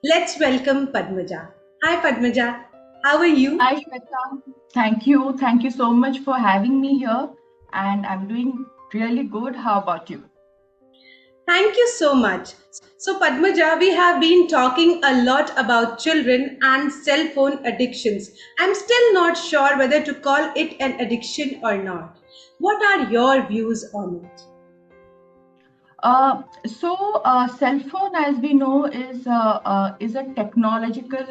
Let's welcome Padmaja. Hi Padmaja, how are you? Hi, Shweta. Thank you. Thank you so much for having me here. And I'm doing really good. How about you? Thank you so much. So Padmaja, we have been talking a lot about children and cell phone addictions. I'm still not sure whether to call it an addiction or not. What are your views on it? Cell phone, as we know, is a technological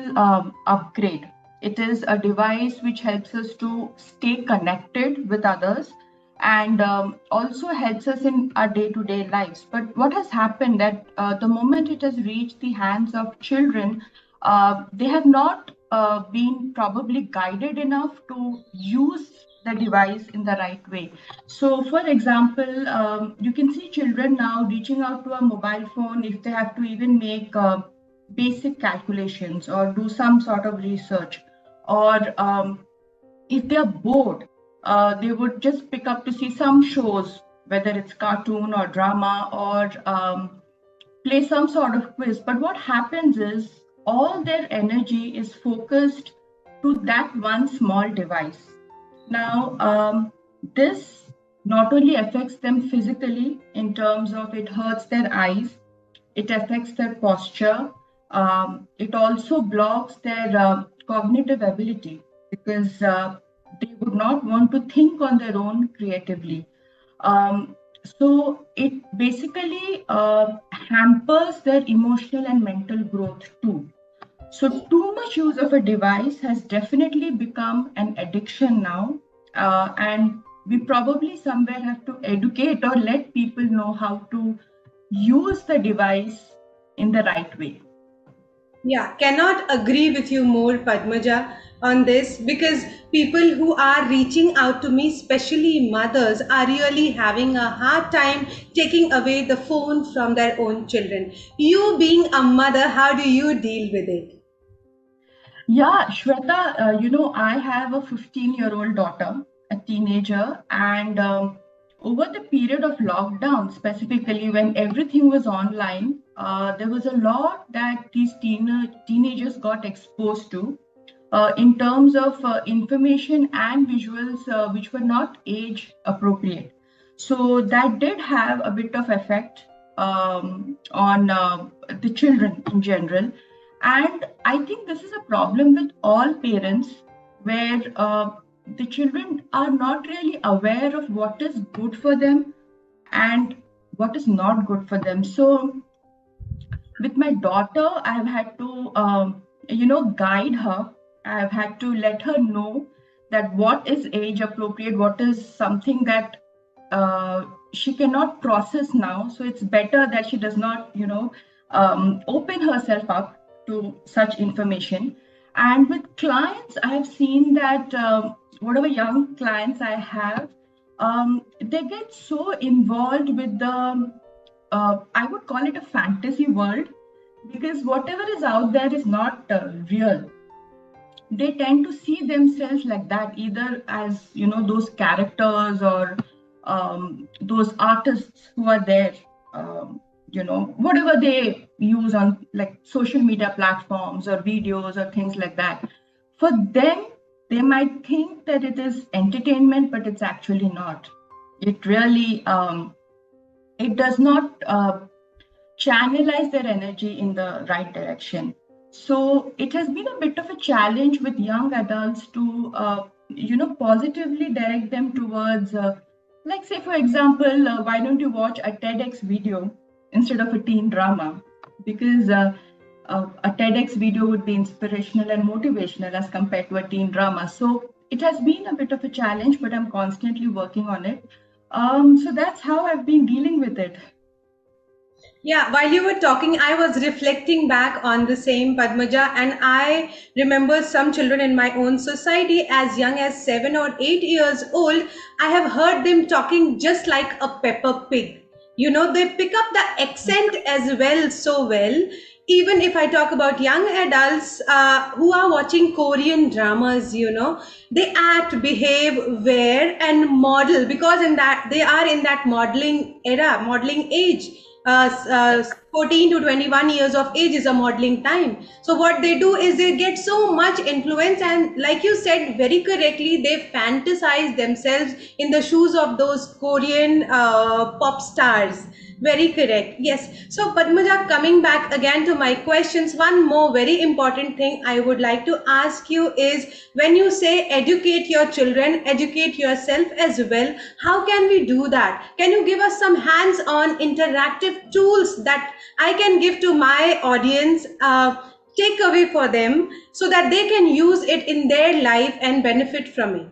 upgrade. It is a device which helps us to stay connected with others and also helps us in our day-to-day lives. But what has happened that the moment it has reached the hands of children, they have not been probably guided enough to use the device in the right way. So, for example, you can see children now reaching out to a mobile phone if they have to even make basic calculations or do some sort of research, or if they're bored, they would just pick up to see some shows, whether it's cartoon or drama or play some sort of quiz. But what happens is all their energy is focused to that one small device. Now, this not only affects them physically in terms of it hurts their eyes, it affects their posture, it also blocks their cognitive ability because they would not want to think on their own creatively. So it basically hampers their emotional and mental growth too. So, too much use of a device has definitely become an addiction now. And we probably somewhere have to educate or let people know how to use the device in the right way. Yeah, cannot agree with you more, Padmaja, on this because people who are reaching out to me, especially mothers, are really having a hard time taking away the phone from their own children. You being a mother, how do you deal with it? Yeah, Shweta, I have a 15-year-old daughter, a teenager, and over the period of lockdown, specifically when everything was online, there was a lot that these teenagers got exposed to in terms of information and visuals which were not age appropriate. So that did have a bit of effect on the children in general. And I think this is a problem with all parents where the children are not really aware of what is good for them and what is not good for them. So with my daughter, I have had to, guide her. I have had to let her know that what is age appropriate, what is something that she cannot process now. So it's better that she does not, open herself up to such information. And with clients, I have seen that whatever young clients I have, they get so involved with the I would call it a fantasy world because whatever is out there is not real. They tend to see themselves like that, either as those characters or those artists who are there. Whatever they use on like social media platforms or videos or things like that. For them, they might think that it is entertainment, but it's actually not. It really it does not channelize their energy in the right direction. So it has been a bit of a challenge with young adults to, positively direct them towards, like, say, for example, why don't you watch a TEDx video instead of a teen drama? Because a TEDx video would be inspirational and motivational as compared to a teen drama. So it has been a bit of a challenge, but I'm constantly working on it. So that's how I've been dealing with it. Yeah, while you were talking, I was reflecting back on the same Padmaja, and I remember some children in my own society as young as 7 or 8 years old. I have heard them talking just like a Peppa Pig. You know, they pick up the accent as well, so well. even if I talk about young adults who are watching Korean dramas, they act, behave, wear, and model, because in that they are in that modeling era, modeling age. 14 to 21 years of age is a modeling time. So what they do is they get so much influence, and like you said very correctly, they fantasize themselves in the shoes of those Korean pop stars. Very correct. Yes. So, Padmaja, coming back again to my questions, one more very important thing I would like to ask you is, when you say educate your children, educate yourself as well, how can we do that? Can you give us some hands on interactive tools that I can give to my audience? Take away for them so that they can use it in their life and benefit from it.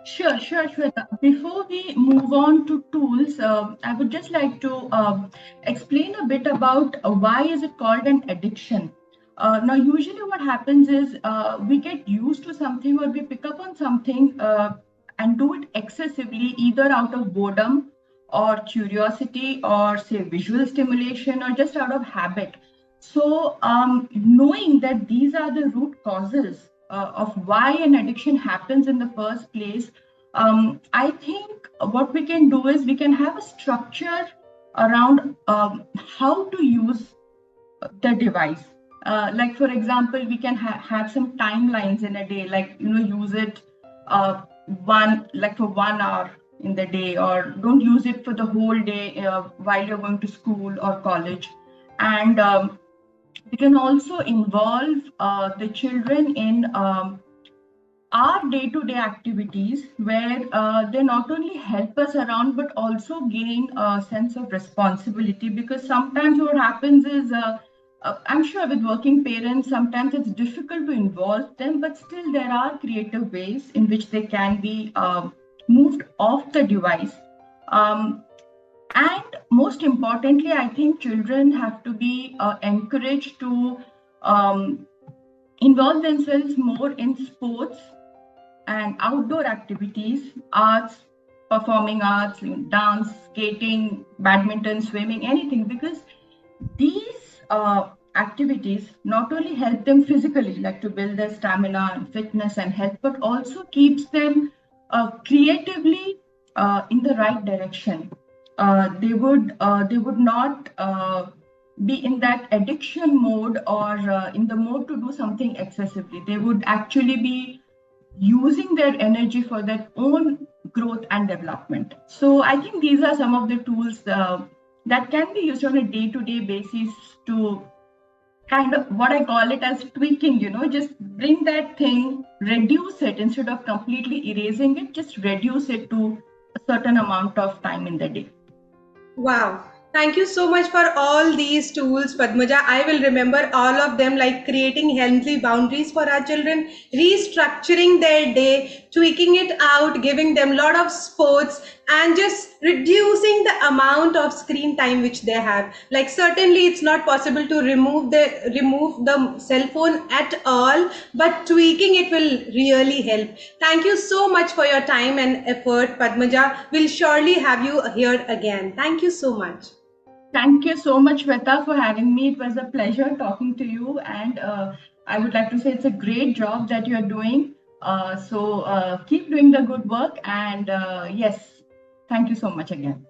Sure, Shweta. Before we move on to tools, I would just like to explain a bit about why is it called an addiction. Now, usually what happens is we get used to something, or we pick up on something and do it excessively, either out of boredom or curiosity, or say visual stimulation, or just out of habit. So, knowing that these are the root causes of why an addiction happens in the first place, I think what we can do is we can have a structure around how to use the device. Like for example, we can have some timelines in a day, like use it for 1 hour in the day, or don't use it for the whole day while you're going to school or college. And we can also involve the children in our day-to-day activities, where they not only help us around but also gain a sense of responsibility. Because sometimes what happens is, I'm sure with working parents, sometimes it's difficult to involve them, but still there are creative ways in which they can be moved off the device. Um, and most importantly, I think children have to be encouraged to um, involve themselves more in sports and outdoor activities, arts, performing arts, dance, skating, badminton, swimming, anything, because these activities not only help them physically, like to build their stamina and fitness and health, but also keeps them creatively in the right direction. They would not be in that addiction mode, or in the mode to do something excessively. They would actually be using their energy for their own growth and development. So I think these are some of the tools that can be used on a day-to-day basis to kind of, what I call it as tweaking, just bring that thing, reduce it instead of completely erasing it, just reduce it to a certain amount of time in the day. Wow. Thank you so much for all these tools, Padmaja. I will remember all of them, like creating healthy boundaries for our children, restructuring their day, tweaking it out, giving them a lot of sports, and just reducing the amount of screen time which they have. Like certainly it's not possible to remove the cell phone at all, but tweaking it will really help. Thank you so much for your time and effort, Padmaja. We'll surely have you here again. Thank you so much. Thank you so much, Shweta, for having me. It was a pleasure talking to you. And I would like to say it's a great job that you're doing. So keep doing the good work. And yes, thank you so much again.